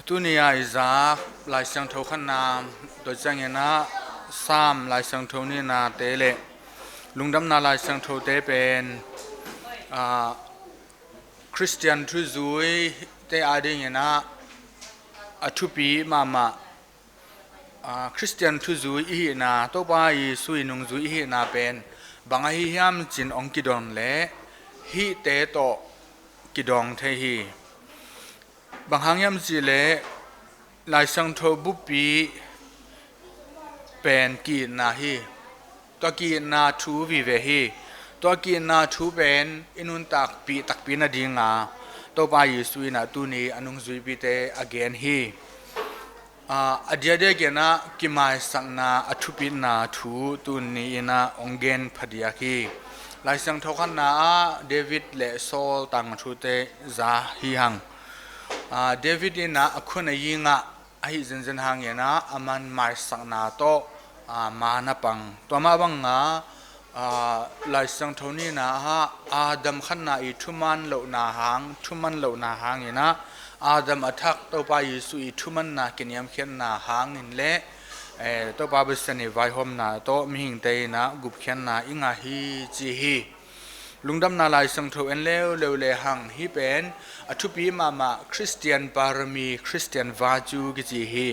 ตุนียอิจาลายสังทขันนามโดยจังเงนะสามลายสังทนี่นาเตเลลุงดำนาลายสังทเตเป็นคริสเตียนทุจุยเตอาดิเงนะอทุปีมาคริสเตียนทุจุยอีนาตัวไปสุยนุงจุยอีนาเป็นบางฮิยามจินองกิดอนเล่ฮิเตโตกิดองเทฮีบางครั้งยามจีเล่ลายสังทบุปีเป็นกีนาฮีตัวกีนาทูวิเวฮีตัวกีนาทูเป็นอินุนตักปีนาดิงาตัวไปสุยนาตุนีอนุงจุยปีเตอเกนฮีอดีตเด็กนะกิมายสังนาอทุปินาทูตุนีนะองเกนพดียกีลายสังทขันนาเดวิดและโซลตังทูเตซาฮีฮังเดวิดนะคุณยิงะไอ้เจนหางเนะอามันหมายสังนาโตมานาปังตัวมาบังงาลายสังทนี้นะฮะอาดัมขันนาอีทุมันเหล่านาหางทุมันเหล่านาหางนะอาดัมอัทักตัวไปยิสุอีทุมันนากินยามเขียนนาหางนินเละตัวไปบิสเนไวหอมนาโตมิหิงเตยนะกุบเขียนนาอิงาฮีจีฮีลุงดำนาลายสังทเอ็นเลวเลหังฮีเป็นอทุปีมาคริสเตียนบารมีคริสเตียนวาจูกิจีฮี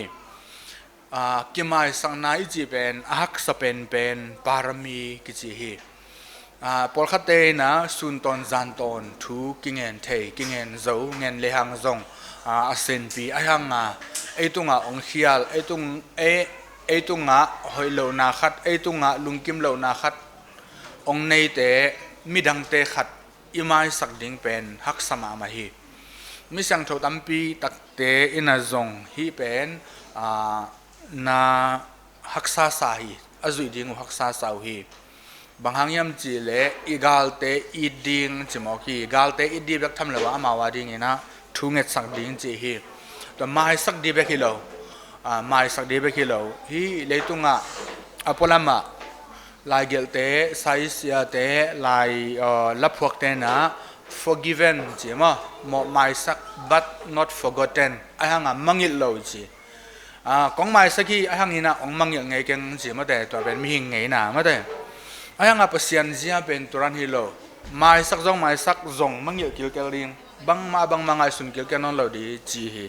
กิมายสังนาอิจีเป็นอักษเป็นบารมีกิจีฮีปอลคัตเตนะสุนตอนจันตอนทูกิเงินเทกิเงินโจเงินเลหังจงอาเซนปีไอหังไอตุงองเขียลไอตุงหอยเหลานาขัดไอตุงลุงกิมเหลานาขัดองในเตมิดังเตขัดอิมายสักดิ่งเป็นฮักสมามาฮีมิสังโทตัมปีตักเตอินาจงฮีเป็นนาฮักษาสาฮีอจุยดิ่งฮักษาสาวฮีบางครั้งยามจีเล่อีกาลเตอีดิ่งจิมอกีอีกาลเตอีดีแบบทำเลวมาวาดิ่งนะทุ่งเงสักดิ่งจีฮีแต่มาให้สักดีเบกิโลมาให้สักดีเบกิโลฮีเลยตุงอพอลามาลายเกลเตไซส์ยาเตลายลับพวกเตนะ forgiven จีมาหมอไม่สัก but not forgotten ไอ้ห่างมังยิลโลจีกองไม่สักที่ไอ้ห่างนี่นะองมังยิลไงกันจีมาแต่ตัวเป็นมีหิงไงนะมาแต่ไอ้ห่างเปอร์เซ็นต์จีเป็นตัวรันฮิโลไม่สักจงมังยิลกิลเกลิงบางมังไงสุนกิลเกนอนเราดีจีฮี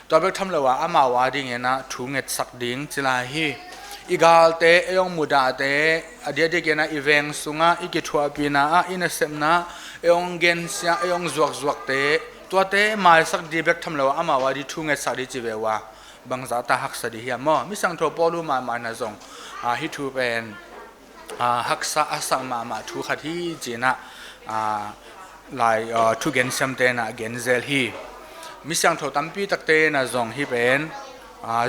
ตัวเป็นทำเลวมาวาดิ่งนะทุ่งเงสักดิ่งจีลาฮีอีกาลเตเอยองมุดาเตอดีตเด็กนะอีเวงสุงะอีกิทัวปีนะอินเซมนะเอยองเกนเซียเอยองจวกเตตัวเตมาสักดีเบกทำเลวมาวาดิทุ่งเงสักดีจีเววะบางจากตาหักสดีเฮียมอมิสังโทปอลูมานะจงฮิทูเป็นหักษาสังมาทุขัดที่จีนะลายทุเกนเซมเตนะเกนเซลฮีมิสังโทตัมปีตักเตนะจงฮีเป็น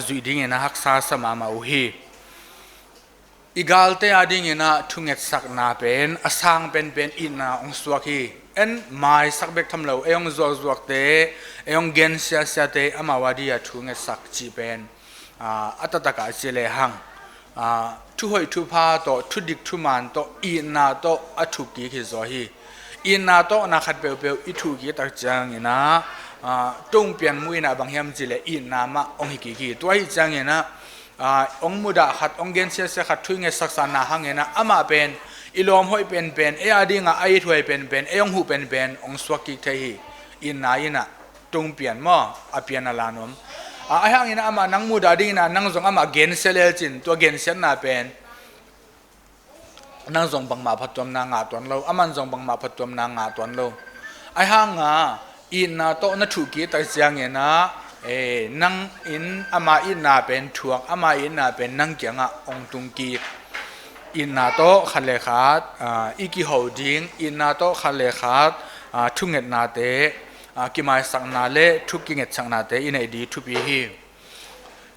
จุดดิ่งนะหักษาสมาอุฮีอีกาลเตอดิ่งนะทุ่งเงสักนาเป็นอสังเป็นอินาองสวากีเอ็นไม่สักเบกทำเลวเอยองจวกเตเอยองเกนเสียเตอมาวาดีทุ่งเงสักจีเป็นอัตตะกาเจเลหังทุหอยทุพาโตทุดิกทุมันโตอินาโตอัตุกีคิโซฮีอินาโตนักขัดเปลอิทุกีตักจังนะตรงเปลี่ยนมุยนะบางยามจีเลอินามาองฮิกีตัวฮิจังนะองมุดาขัดองเกนเสียขัดทุ่งเงสักสานาหังนะอามาเป็นอิลอมหอยเป็นเออดิ่งไอถวยเป็นเอยองหูเป็นองสวกิกเทฮีอินาตรงเปลี่ยนมั่อเปลี่ยนอะไรนมไอ้หังนะอามานังมุดาดิ่งนะนังจงอามาเกนเซเลจินตัวเกนเสียนาเป็นนังจงบังมาพัดตัวนางาตัวเราอามันจงบังมาพัดตัวนางาตัวเราไอ้หังอินาโตนัทุกีตักจังนะนังอินอามาอินาเป็นทวงอามาอินาเป็นนังเกียงองตุงกีอินาโตขันเลขาดอีกิฮาวดิงอินาโตขันเลขาดทุงเงตนาเตกิมายสังนาเลทุกิเงตสังนาเตอินไอดีทุปีฮี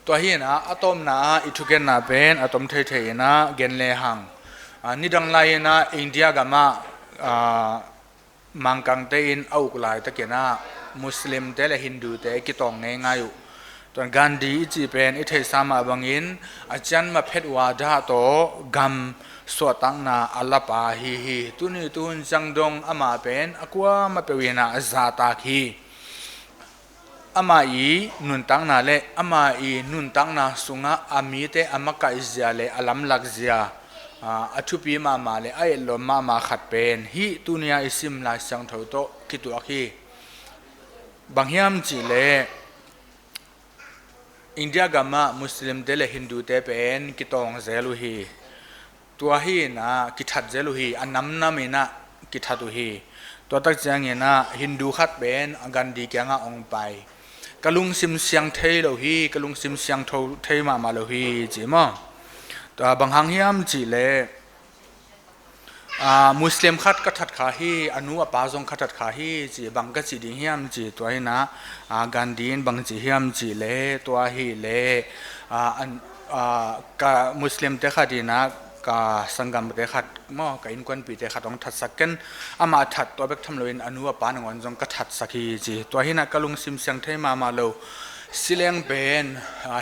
ตัวฮีนะอะตอมนาอิทุเกนนาเป็นอะตอมเทนะเกนเลหังนิดังไลนะอินเดียกามามังกังเตอินเอากุไลตะเกนะมุสลิมเตและฮินดูเตกิตองเงงายุตอนกันดีจีเป็นอิเทสามาบังอินอาจารย์มาเพชรวาดาโตกัมสวตังนาอัลลปาฮีตุนีตุนจังดงอามาเป็นอความาเปวินาซาตาคี ama i nun tang na le ama i nun tang na sunga ami te ama ka izia le alam lak zia athupi ma le ai lo ma khat pen hi tunia isim la sang tho to kitu akhi banghiam chi le India gama Muslim te le Hindu te pen kitong zelu hi tua hi na kithat zelu hi anam na mina kithatu hi to tak chang na Hindu khat ben agandi kyanga ong pai kalung sim siang thei lo hi kalung sim siang tho thei ma lo hi chi mo to bang hang hiam chi le Muslim khat ka that kha hi anu apa jong khat kha hi chi bang ka chi ding hiam chi to hi na gandin bang chi hiam chi le to hi le ka Muslim te khadina ka sangam te khat mo ka in kwan pi te khat ong that saken ama that to bek tham loin anu apa ngon jong ka that sakhi chi to hi na kalung sim siang thei ma lo sileng ben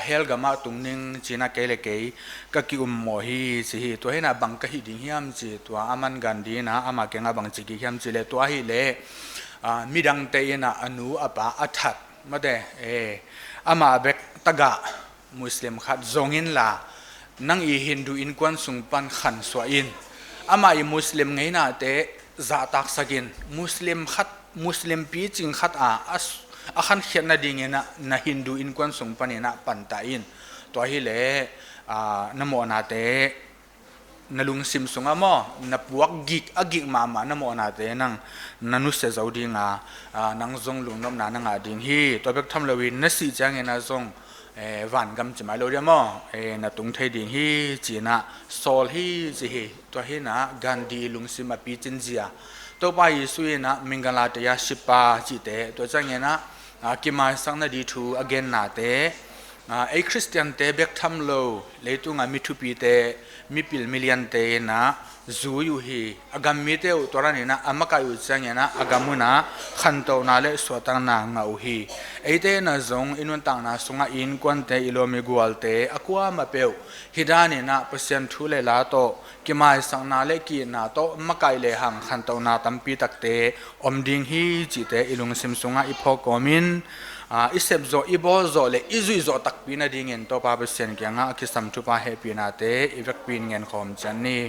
hel gama tungning china kele ke ka ki mo hi chi hi to hena bang ka hi ding hiam chi to aman gandhi na ama ke nga bang chi ki hiam chi le to hi le midang te na anu apa athat made ama bek taga muslim khat zongin la nang i hindu in kwan sung pan khan so in ama i muslim ngei na te za tak sakin muslim pi ching khat akhan khiatna dingena na hindu in kwan sung panina panta in to hi le namo na te nalung sim sunga mo na puak gik agik mama namo na te nang nanu se zodinga nang zong lung nom na nga ding hi to bek tham lowin na si chang ena zong van gam chima lo dia mo na tung thei ding hi china sol hi chi hi to hi na gandhi lung sim api chin zia to pa yi sui na mingala te ya shipa chi te to chang ena kimai sang na di thu again na te a christian te bek tham lo leitunga mithupi te mipil million te na zu yu hi agam mi te utorani na amaka yu chang na agamuna khanto na le swatang na nga u hi eite na zong inun tang na sunga in kwan te ilomi gwal te akwa ma peu hidani na pasien thu le la to kimai sang na le ki na to makai le hang khanto na tampi takte omding hi chi te ilung sim sunga ipho komin isep zo ibo zo le izui zo takpi na dingen to pa pasien kyanga kisam thu pa happy na te ivek pin ngen khom chan ni